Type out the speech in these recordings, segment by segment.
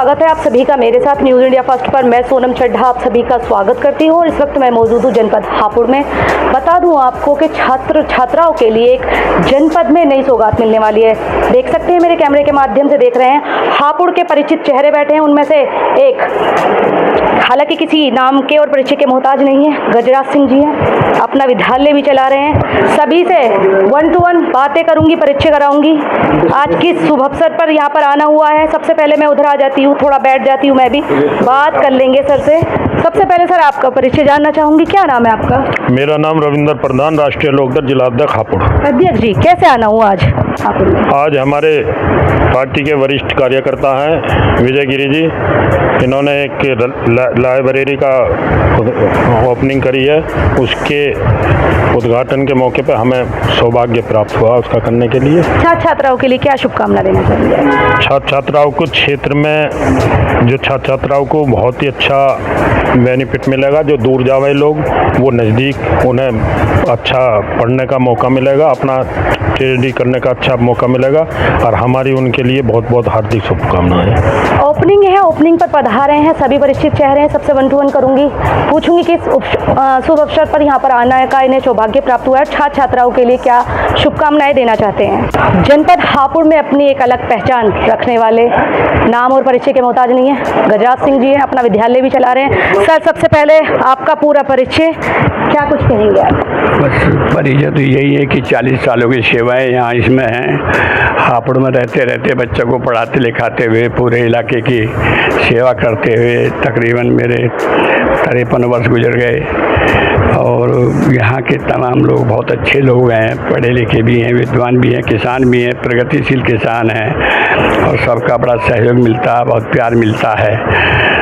स्वागत है आप सभी का मेरे साथ न्यूज़ इंडिया फर्स्ट पर। मैं सोनम चड्ढा आप सभी का स्वागत करती हूँ और इस वक्त मैं मौजूद हूँ जनपद हापुड़ में। बता दूँ आपको कि छात्र छात्राओं के लिए एक जनपद में नई सौगात मिलने वाली है। देख सकते हैं, मेरे कैमरे के माध्यम से देख रहे हैं, हापुड़ के परिचित चेहरे बैठे हैं। उनमें से एक हालांकि किसी नाम के और परिचय के मोहताज नहीं है, गजराज सिंह जी हैं, अपना विद्यालय भी चला रहे हैं। सभी से 1 to 1 बातें करूंगी, परिचय कराऊंगी। आज किस शुभ अवसर पर यहाँ पर आना हुआ है, सबसे पहले मैं उधर आ जाती हूँ, थोड़ा बैठ जाती हूँ, मैं भी बात कर लेंगे सर से। सबसे पहले सर आपका परिचय जानना चाहूंगी, क्या नाम है आपका? मेरा नाम रविंदर प्रधान, राष्ट्रीय लोकदल जिला अध्यक्ष हापुड़। अध्यक्ष जी, कैसे आना हुआ आज हापुड़ में? आज हमारे पार्टी के वरिष्ठ कार्यकर्ता हैं विजय गिरी जी, इन्होंने एक लाइब्रेरी का ओपनिंग करी है, उसके उद्घाटन के मौके पर हमें सौभाग्य प्राप्त हुआ उसका करने के लिए। छात्र छात्राओं के लिए क्या शुभकामना देना चाहिए? छात्र छात्राओं को क्षेत्र में जो छात्र छात्राओं को बहुत ही अच्छा बेनिफिट मिलेगा। जो दूर जावे लोग वो नज़दीक उन्हें अच्छा पढ़ने का मौका मिलेगा, अपना स्टडी करने का अच्छा मौका मिलेगा और हमारी उनके लिए बहुत बहुत हार्दिक शुभकामनाएं। ओपनिंग है, ओपनिंग पर पधारे हैं सभी परिचित चेहरे हैं। सबसे 1 to 1 करूंगी, पूछूंगी कि शुभ अवसर पर यहाँ पर आना का इन्हें सौभाग्य प्राप्त हुआ है। छात्र छात्राओं के लिए क्या शुभकामनाएं देना चाहते हैं? जनपद हापुड़ में अपनी एक अलग पहचान रखने वाले, नाम और परिचय के मोहताज नहीं है, गजराज सिंह जी हैं, अपना विद्यालय भी चला रहे हैं। सर सबसे पहले आपका पूरा परिचय, क्या कुछ कहेंगे आप? बस परिचय तो यही है कि 40 सालों की सेवाएं यहाँ इसमें हैं। हापुड़ में रहते रहते बच्चों को पढ़ाते लिखाते हुए पूरे इलाके की सेवा करते हुए तकरीबन मेरे 53 वर्ष गुजर गए और यहाँ के तमाम लोग बहुत अच्छे लोग हैं, पढ़े लिखे भी हैं, विद्वान भी हैं, किसान भी हैं, प्रगतिशील किसान हैं और सबका बड़ा सहयोग मिलता है, बहुत प्यार मिलता है।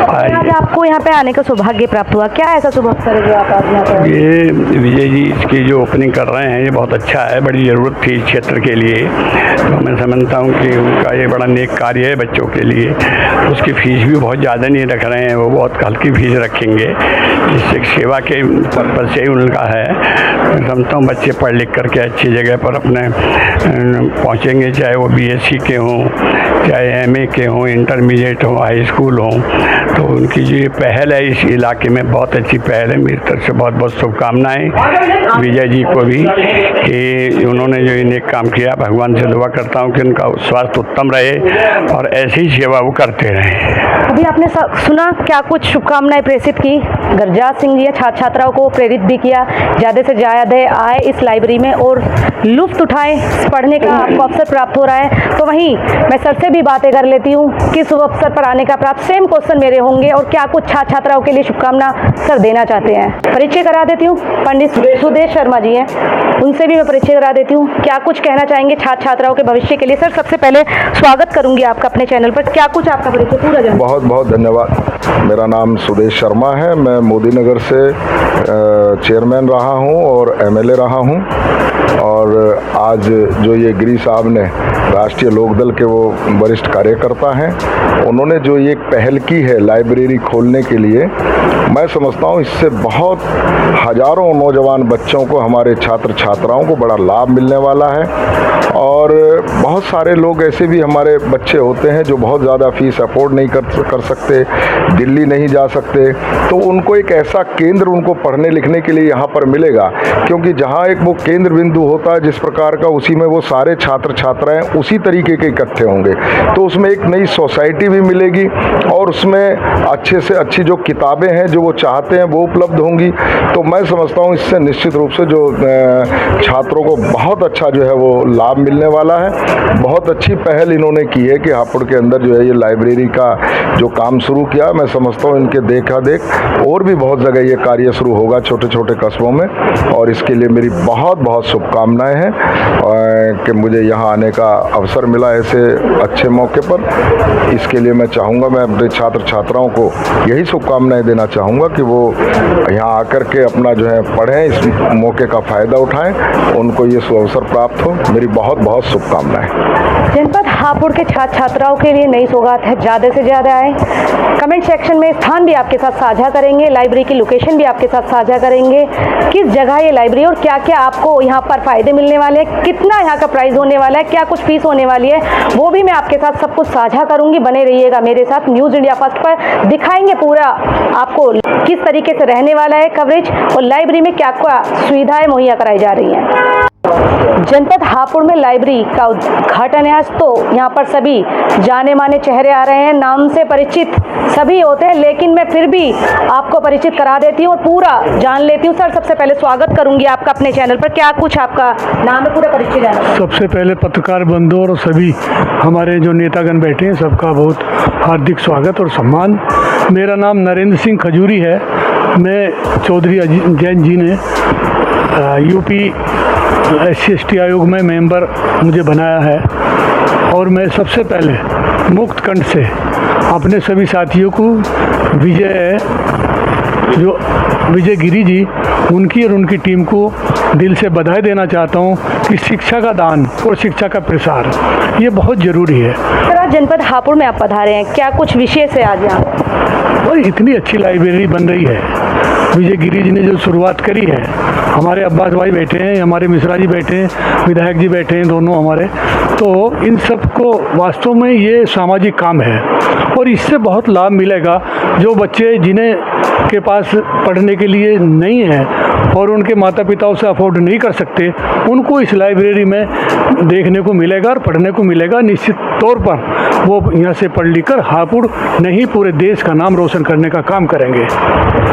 आज आपको यहाँ पे आने का सौभाग्य प्राप्त हुआ, क्या ऐसा शुभ अवसर है जो आप आज यहाँ पर? ये विजय जी इसकी जो ओपनिंग कर रहे हैं ये बहुत अच्छा है, बड़ी ज़रूरत थी इस क्षेत्र के लिए, तो मैं समझता हूँ कि उनका ये बड़ा नेक कार्य है बच्चों के लिए। उसकी फ़ीस भी बहुत ज़्यादा नहीं रख रहे हैं, वो बहुत हल्की फीस रखेंगे, जिससे सेवा के पर्पज़ से ही उनका है। मैं समझता हूँ बच्चे पढ़ लिख करके अच्छी जगह पर अपने पहुँचेंगे, चाहे वो BSc के हों, चाहे MA के हों, इंटरमीडिएट हों, हाई स्कूल हों। तो उनकी जो ये पहल है इस इलाके में बहुत अच्छी पहल है। मेरी तरफ से बहुत बहुत शुभकामनाएं विजय जी को भी कि उन्होंने जो इन्हें काम किया। भगवान से दुआ करता हूं कि उनका स्वास्थ्य उत्तम रहे और ऐसी ही सेवा वो करते रहें। अभी आपने सुना क्या कुछ शुभकामनाएं प्रेषित की गजराज सिंह जी ने, छात्र छात्राओं को प्रेरित भी किया ज़्यादा से ज़्यादा आए इस लाइब्रेरी में और लुत्फ़ उठाएं, पढ़ने का आपको अवसर प्राप्त हो रहा है। तो वहीं मैं सर से भी बातें कर लेती हूँ कि शुभ अवसर पर आने का प्राप्त, सेम क्वेश्चन मेरे होंगे और क्या कुछ छात्र छात्राओं के लिए शुभकामना सर देना चाहते हैं। परिचय करा देती हूँ, पंडित सुदेश शर्मा जी हैं, उनसे भी मैं परिचय करा देती हूँ। क्या कुछ कहना चाहेंगे छात्र छात्राओं के भविष्य के लिए? सर सबसे पहले स्वागत करूंगी आपका अपने चैनल पर, क्या कुछ आपका परिचय पूरा जान? बहुत बहुत धन्यवाद। मेरा नाम सुदेश शर्मा है, मैं मोदी नगर से चेयरमैन रहा हूं और MLA रहा हूं और आज जो ये गिरी साहब ने, राष्ट्रीय लोकदल के वो वरिष्ठ कार्यकर्ता हैं, उन्होंने जो ये पहल की है लाइब्रेरी खोलने के लिए, मैं समझता हूँ इससे बहुत हजारों नौजवान बच्चों को, हमारे छात्र छात्राओं को बड़ा लाभ मिलने वाला है। और बहुत सारे लोग ऐसे भी हमारे बच्चे होते हैं जो बहुत ज़्यादा फीस अफोर्ड नहीं कर सकते, दिल्ली नहीं जा सकते, तो उनको एक ऐसा केंद्र उनको पढ़ने लिखने के लिए यहाँ पर मिलेगा, क्योंकि जहाँ एक वो केंद्र बिंदु होता है जिस प्रकार का, उसी में वो सारे छात्र छात्राएं उसी तरीके के इकट्ठे होंगे, तो उसमें एक नई सोसाइटी भी मिलेगी और उसमें अच्छे से अच्छी जो किताबें हैं जो वो चाहते हैं वो उपलब्ध होंगी। तो मैं समझता हूँ इससे निश्चित रूप से जो छात्रों को बहुत अच्छा जो है वो लाभ मिलने वाला है। बहुत अच्छी पहल इन्होंने की है कि हापुड़ के अंदर जो है ये लाइब्रेरी का जो काम शुरू किया, मैं समझता हूँ इनके देखा देख और भी बहुत जगह ये कार्य शुरू होगा छोटे छोटे कस्बों में, और इसके लिए मेरी बहुत बहुत शुभकामनाएं हैं कि मुझे यहाँ आने का अवसर मिला ऐसे अच्छे मौके पर। इसके लिए मैं चाहूँगा, मैं अपने छात्र छात्राओं को यही शुभकामनाएं देना चाहूँगा कि वो यहाँ आकर के अपना जो है पढ़ें, इस मौके का फ़ायदा उठाएं, उनको ये सुअवसर प्राप्त हो। मेरी बहुत बहुत शुभकामनाएं। जनपद हापुड़ के छात्र छात्राओं के लिए नई सौगात है, ज़्यादा से ज़्यादा आए, कमेंट सेक्शन में स्थान भी आपके साथ साझा करेंगे, लाइब्रेरी की लोकेशन भी आपके साथ साझा करेंगे, किस जगह ये लाइब्रेरी और क्या क्या आपको यहाँ पर फ़ायदे मिलने वाले हैं, कितना यहाँ का प्राइस होने वाला है, क्या कुछ फीस होने वाली है, वो भी मैं आपके साथ सब कुछ साझा करूँगी। बने रहिएगा मेरे साथ न्यूज़ इंडिया फर्स्ट पर, दिखाएंगे पूरा आपको किस तरीके से रहने वाला है कवरेज और लाइब्रेरी में क्या क्या सुविधाएँ मुहैया कराई जा रही हैं। जनपद हापुड़ में लाइब्रेरी का उद्घाटन है आज, तो यहाँ पर सभी जाने माने चेहरे आ रहे हैं, नाम से परिचित सभी होते हैं, लेकिन मैं फिर भी आपको परिचित करा देती हूँ और पूरा जान लेती हूँ। सर, सबसे पहले स्वागत करूंगी आपका अपने चैनल पर, क्या कुछ आपका नाम है, पूरा परिचय जाना। सबसे पहले पत्रकार बंधु और सभी हमारे जो नेतागण बैठे हैं सबका बहुत हार्दिक स्वागत और सम्मान। मेरा नाम नरेंद्र सिंह खजूरी है। मैं चौधरी जैन जी ने यूपी SC/ST आयोग में मेंबर मुझे बनाया है और मैं सबसे पहले मुक्त कंठ से अपने सभी साथियों को विजय गिरी जी उनकी और उनकी टीम को दिल से बधाई देना चाहता हूं कि शिक्षा का दान और शिक्षा का प्रसार ये बहुत ज़रूरी है। सर, आज जनपद हापुड़ में आप पधारे हैं, क्या कुछ विशेष है आज यहाँ? और इतनी अच्छी लाइब्रेरी बन रही है, विजय गिरी जी ने जो शुरुआत करी है, हमारे अब्बास भाई बैठे हैं, हमारे मिश्रा जी बैठे हैं, विधायक जी बैठे हैं दोनों हमारे, तो इन सब को वास्तव में ये सामाजिक काम है और इससे बहुत लाभ मिलेगा। जो बच्चे जिन्हें के पास पढ़ने के लिए नहीं है और उनके माता पिता उसे अफोर्ड नहीं कर सकते, उनको इस लाइब्रेरी में देखने को मिलेगा और पढ़ने को मिलेगा। निश्चित तौर पर वो यहाँ से पढ़ लिख कर हापुड़ नहीं पूरे देश का नाम रोशन करने का काम करेंगे।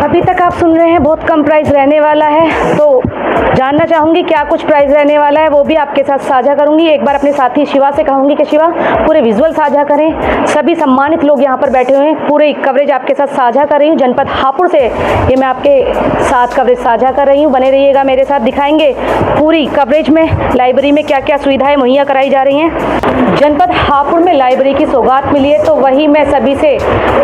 अभी तक आप सुन रहे हैं बहुत कम प्राइस रहने वाला है, तो जानना चाहूँगी क्या कुछ प्राइस रहने वाला है, वो भी आपके साथ साझा करूँगी। एक बार अपने साथी शिवा से कहूँगी कि शिवा पूरे विजुअल साझा करें। सभी सम्मानित लोग यहाँ पर बैठे हुए हैं, पूरे कवरेज आपके साथ साझा कर रही हूँ। जनपद हापुड़ से ये मैं आपके साथ कवरेज साझा कर रही हूँ, बने रहिएगा मेरे साथ। दिखाएंगे पूरी कवरेज में लाइब्रेरी में क्या क्या सुविधाएँ मुहैया कराई जा रही हैं। जनपद हापुड़ में लाइब्रेरी की सौगात मिली है, तो वही मैं सभी से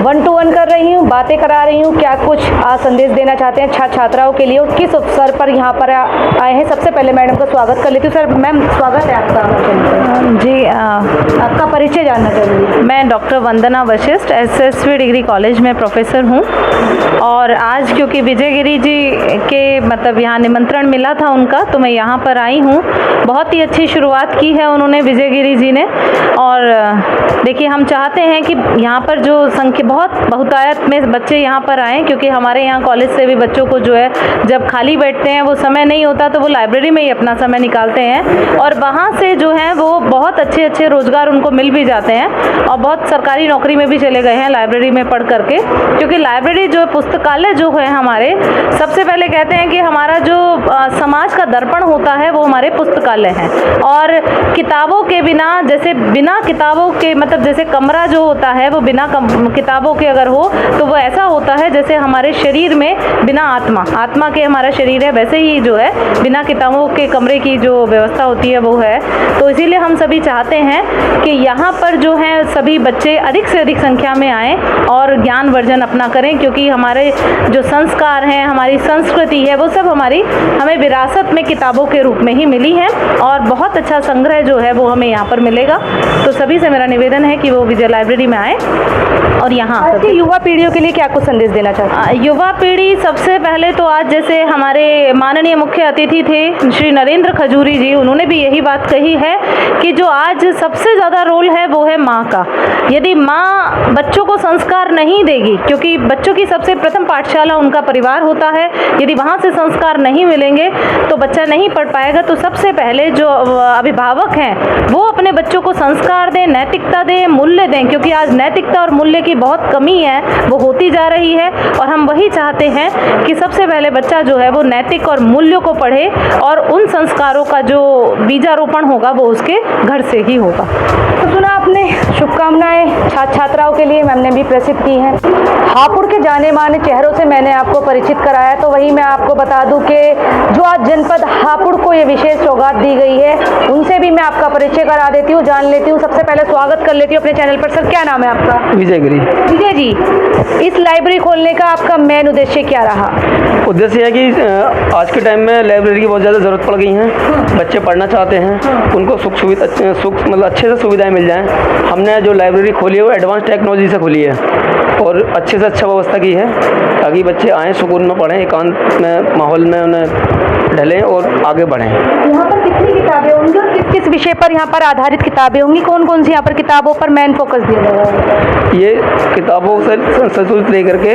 1 to 1 कर रही हूँ, बातें करा रही हूँ, क्या कुछ आज संदेश देना चाहते हैं छात्र छात्राओं के लिए और किस अवसर पर यहाँ पर आए हैं। सबसे पहले मैडम का स्वागत कर लेती हूँ। सर, मैम स्वागत है आपका। जी, आपका परिचय जानना चाहूँगी। मैं डॉक्टर वंदना वशिष्ठ SSV डिग्री कॉलेज में प्रोफेसर हूँ और आज क्योंकि विजय गिरी जी के मतलब यहाँ निमंत्रण मिला था उनका, तो मैं यहाँ पर आई हूँ। बहुत ही अच्छी शुरुआत की है उन्होंने विजय गिरी जी ने, और देखिए हम चाहते हैं कि यहाँ पर जो संख्या बहुतायत में बच्चे यहाँ पर आएँ, क्योंकि हमारे यहाँ कॉलेज से भी बच्चों को जो है जब खाली बैठते हैं, वो समय नहीं होता, तो वो लाइब्रेरी में ही अपना समय निकालते हैं और वहाँ से जो है वो बहुत अच्छे अच्छे रोज़गार उनको मिल भी जाते हैं और बहुत सरकारी नौकरी में भी चले गए हैं लाइब्रेरी में पढ़ करके। क्योंकि लाइब्रेरी जो पुस्तकालय जो है हमारे, सबसे पहले कहते हैं कि हमारा जो समाज का दर्पण होता है वो हमारे पुस्तकालय हैं। और किताबों के बिना, जैसे बिना किताबों के मतलब जैसे कमरा जो होता है वो बिना किताबों के अगर हो तो वो ऐसा होता है जैसे हमारे शरीर में बिना आत्मा के हमारा शरीर है, वैसे ही जो है बिना किताबों के कमरे की जो व्यवस्था होती है वो है। तो इसीलिए हम सभी चाहते हैं कि यहाँ पर जो है सभी बच्चे अधिक से अधिक संख्या में आएँ और ज्ञान वर्जन अपना करें, क्योंकि हमारे जो संस्कार हैं, हमारी संस्कृति है, वो सब हमें विरासत में किताबों के रूप में ही मिली है और बहुत अच्छा संग्रह जो है वो हमें यहाँ पर मिलेगा। तो सभी से मेरा निवेदन है कि वो विजय लाइब्रेरी में आए और यहाँ युवा पीढ़ियों के लिए क्या कुछ संदेश देना चाहते हैं? युवा पीढ़ी सबसे पहले तो आज जैसे हमारे माननीय मुख्य अतिथि थे श्री नरेंद्र खजूरी जी, उन्होंने भी यही बात कही है कि जो आज सबसे ज़्यादा रोल है वो है माँ का। यदि माँ बच्चों को संस्कार नहीं देगी, क्योंकि बच्चों की सबसे प्रथम पाठशाला उनका परिवार होता है, यदि वहाँ से संस्कार नहीं मिलेंगे तो बच्चा नहीं पढ़ पाएगा। तो सबसे पहले जो अभिभावक हैं वो अपने बच्चों को संस्कार दें, नैतिकता दें, मूल्य दें, क्योंकि आज नैतिकता और मूल्य की बहुत कमी है, वो होती जा रही है। और हम वही चाहते हैं कि सबसे पहले बच्चा जो है वो नैतिक और मूल्यों को पढ़े और उन संस्कारों का जो बीजारोपण होगा वो उसके घर से ही होगा। तो सुना आपने, शुभकामनाएं छात्र छात्राओं के लिए मैम ने भी प्रसिद्ध की हैं। हापुड़ के जाने माने चेहरों से मैंने आपको परिचित कराया, तो वही मैं आपको बता दूं कि जो आज जनपद हापुड़ को ये विशेष सौगात दी गई है, उनसे भी मैं आपका परिचय करा देती हूँ, जान लेती हूँ। सबसे पहले स्वागत कर लेती हूँ अपने चैनल पर। सर, क्या नाम है आपका? विजय गिरी। विजय जी, इस लाइब्रेरी खोलने का आपका मेन उद्देश्य क्या रहा? उद्देश्य है कि आज के टाइम में लाइब्रेरी की बहुत ज़्यादा ज़रूरत पड़ गई है। बच्चे पढ़ना चाहते हैं, उनको मतलब अच्छे से सुविधाएं मिल जाएं। हमने जो लाइब्रेरी खोली है वो एडवांस टेक्नोलॉजी से खोली है। और अच्छे से अच्छा व्यवस्था की है ताकि बच्चे आएँ, सुकून में पढ़ें, एकांत में माहौल में उन्हें ढलें और आगे बढ़ें। यहाँ पर कितनी किताबें होंगी और किस किस विषय पर यहाँ पर आधारित किताबें होंगी? कौन कौन सी यहाँ पर किताबों पर मेन फोकस दिया जाएगा? ये किताबों से संशोधित लेकर के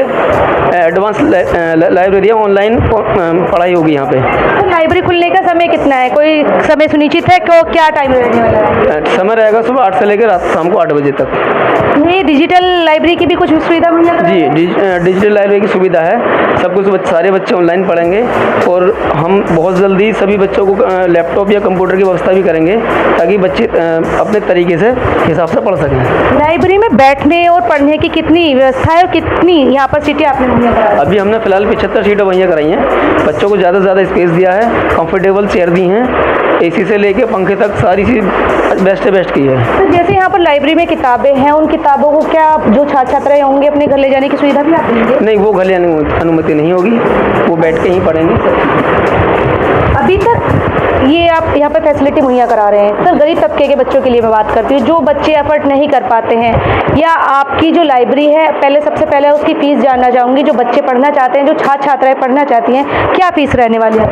एडवांस लाइब्रेरियाँ ऑनलाइन पढ़ाई होगी यहाँ पे। तो लाइब्रेरी खुलने का समय कितना है? कोई समय सुनिश्चित है कि क्या टाइम रहने वाला है? समय रहेगा सुबह 8 से लेकर रात शाम को 8 बजे तक। ये डिजिटल लाइब्रेरी की भी कुछ सुविधा मुहैया कराई है? जी, डिजिटल लाइब्रेरी की सुविधा है। सब कुछ सारे बच्चे ऑनलाइन पढ़ेंगे और हम बहुत जल्दी सभी बच्चों को लैपटॉप या कंप्यूटर की व्यवस्था भी करेंगे ताकि बच्चे अपने तरीके से हिसाब से पढ़ सकें। लाइब्रेरी में बैठने और पढ़ने की कितनी व्यवस्था है और कितनी यहाँ पर सीटें आपने मुहैया कराई? अभी हमने फिलहाल 75 सीटें मुहैया कराई हैं। बच्चों को ज़्यादा से ज़्यादा स्पेस दिया है, कंफर्टेबल चेयर दी हैं, एसी से लेके पंखे तक सारी चीज़ बेस्ट से बेस्ट की है। तो जैसे यहाँ पर लाइब्रेरी में किताबें हैं, उन किताबों को क्या जो छात्र छात्राएं होंगे अपने घर ले जाने की सुविधा भी आप देंगे? नहीं, वो घर अनुमति नहीं होगी, वो बैठ के ही पढ़ेंगे। अभी तक ये आप यहाँ पर फैसिलिटी मुहैया करा रहे हैं। सर, गरीब तबके के बच्चों के लिए मैं बात करती हूँ, जो बच्चे एफर्ट नहीं कर पाते हैं, या आपकी जो लाइब्रेरी है, पहले सबसे पहले उसकी फ़ीस जानना चाहूँगी। जो बच्चे पढ़ना चाहते हैं, जो छात्र छात्राएं पढ़ना चाहती हैं, क्या फ़ीस रहने वाली है?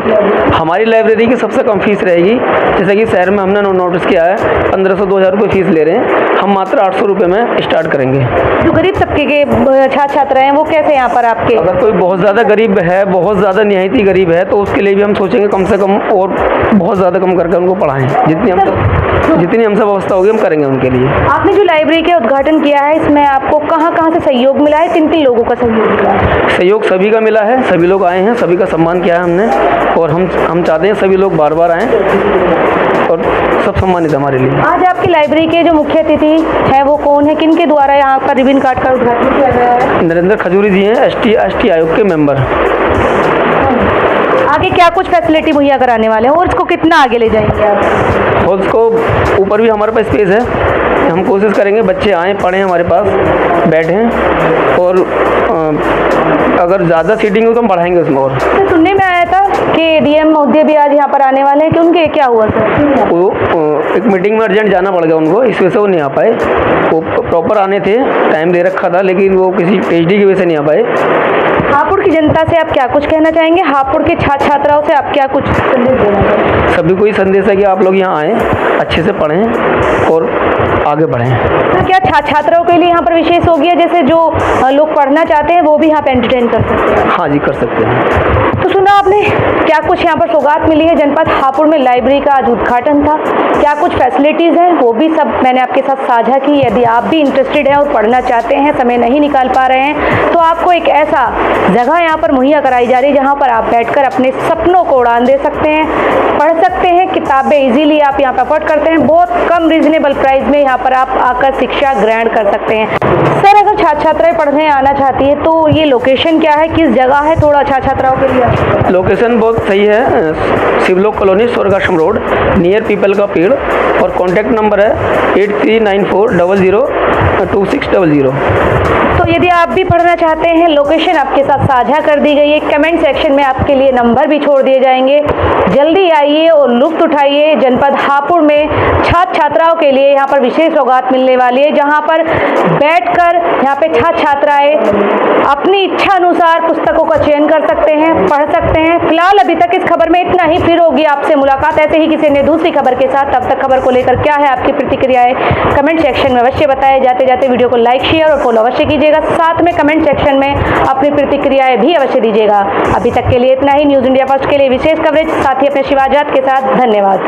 हमारी लाइब्रेरी की सबसे कम फीस रहेगी। जैसे कि शहर में हमने नोटिस किया है 1500-2000 रुपये फीस ले रहे हैं, हम मात्र 800 रुपये में स्टार्ट करेंगे। जो गरीब तबके के छात्र छात्राएं हैं, वो कैसे यहाँ पर आपके? अगर कोई बहुत ज़्यादा गरीब है, बहुत ज़्यादा निहायती गरीब है, तो उसके लिए भी हम सोचेंगे कम से कम और बहुत ज़्यादा कम करके उनको पढ़ाएं। जितनी हमसे व्यवस्था होगी हम करेंगे उनके लिए। आपने जो लाइब्रेरी का उद्घाटन किया है, इसमें आपको कहाँ से सहयोग मिला है? किन लोगों का सहयोग मिला है? सहयोग सभी का मिला है, सभी लोग आए हैं, सभी का सम्मान किया है हमने, और हम चाहते हैं सभी लोग बार बार आएँ और सब सम्मानित है हमारे लिए। आज आपकी लाइब्रेरी के जो मुख्य अतिथि है वो कौन है? किन के द्वारा यहाँ पर रिबन काट का उद्घाटन किया गया है? नरेंद्र खजूरी जी हैं, एसटी आयोग के मेंबर। आगे क्या कुछ फैसिलिटी मुहैया कराने वाले हैं और इसको कितना आगे ले जाएंगे आप? और उसको ऊपर भी हमारे पास स्पेस है, हम कोशिश करेंगे बच्चे आएँ, पढ़ें, हमारे पास बैठें, और अगर ज़्यादा सीटिंग हो तो हम बढ़ाएंगे उसमें। और तो सुनने में आया था कि डीएम महोदय भी आज यहाँ पर आने वाले हैं, कि उनके क्या हुआ सर? वो एक मीटिंग में अर्जेंट जाना पड़ गया उनको, इस वजह से वो नहीं आ पाए। वो प्रॉपर आने थे, टाइम दे रखा था, लेकिन वो किसी PhD की वजह से नहीं आ पाए। हापुड़ की जनता से आप क्या कुछ कहना चाहेंगे? हापुड़ के छात्र छात्राओं से आप क्या कुछ संदेश देना चाहेंगे? सभी को ही संदेश है कि आप लोग यहाँ आएँ, अच्छे से पढ़ें और आगे बढ़ें। तो क्या छात्र छात्राओं के लिए यहाँ पर विशेष हो गया, जैसे जो लोग पढ़ना चाहते हैं वो भी यहाँ पे एंटरटेन कर सकते हैं? हाँ जी, कर सकते हैं। तो सुना आपने क्या कुछ यहाँ पर सौगात मिली है। जनपद हापुड़ में लाइब्रेरी का आज उद्घाटन था, क्या कुछ फैसिलिटीज़ हैं वो भी सब मैंने आपके साथ साझा की। यदि आप भी इंटरेस्टेड हैं और पढ़ना चाहते हैं, समय नहीं निकाल पा रहे हैं, तो आपको एक ऐसा जगह यहाँ पर मुहैया कराई जा रही है जहाँ पर आप बैठकर अपने सपनों को उड़ान दे सकते हैं, पढ़ सकते हैं। किताबें इजीली आप यहाँ पर अफोर्ड करते हैं, बहुत कम रीजनेबल प्राइस में यहाँ पर आप आकर शिक्षा ग्रहण कर सकते हैं। सर, अगर छात्र छात्राएं पढ़ने आना चाहती है तो ये लोकेशन क्या है, किस जगह है? थोड़ा छात्र छात्राओं के लिए लोकेशन बहुत सही है, Shivlok colony, Swargashram road, near पीपल का पेड़, और कॉन्टैक्ट नंबर है 8394002600। तो यदि आप भी पढ़ना चाहते हैं, लोकेशन आपके साथ साझा कर दी गई है, कमेंट सेक्शन में आपके लिए नंबर भी छोड़ दिए जाएंगे। जल्दी आइए और लुत्फ उठाइए। जनपद हापुड़ में छात्र छात्राओं के लिए यहाँ पर विशेष सौगात मिलने वाली है, जहाँ पर बैठकर यहाँ पे छात्र छात्राएं अपनी इच्छा अनुसार पुस्तकों का चयन कर सकते हैं, पढ़ सकते हैं। फिलहाल अभी तक इस खबर में इतना ही, फिर होगी आपसे मुलाकात ऐसे ही किसी ने दूसरी खबर के साथ। तब तक खबर को लेकर क्या है आपकी प्रतिक्रियाएं कमेंट सेक्शन में अवश्य बताएं। जाते जाते वीडियो को लाइक, शेयर और फॉलो अवश्य कीजिएगा। साथ में कमेंट सेक्शन में अपनी प्रतिक्रियाएं भी अवश्य दीजिएगा। अभी तक के लिए इतना ही। न्यूज़ इंडिया फर्स्ट के लिए विशेष कवरेज साथ ही अपने शिवाजात के साथ धन्यवाद।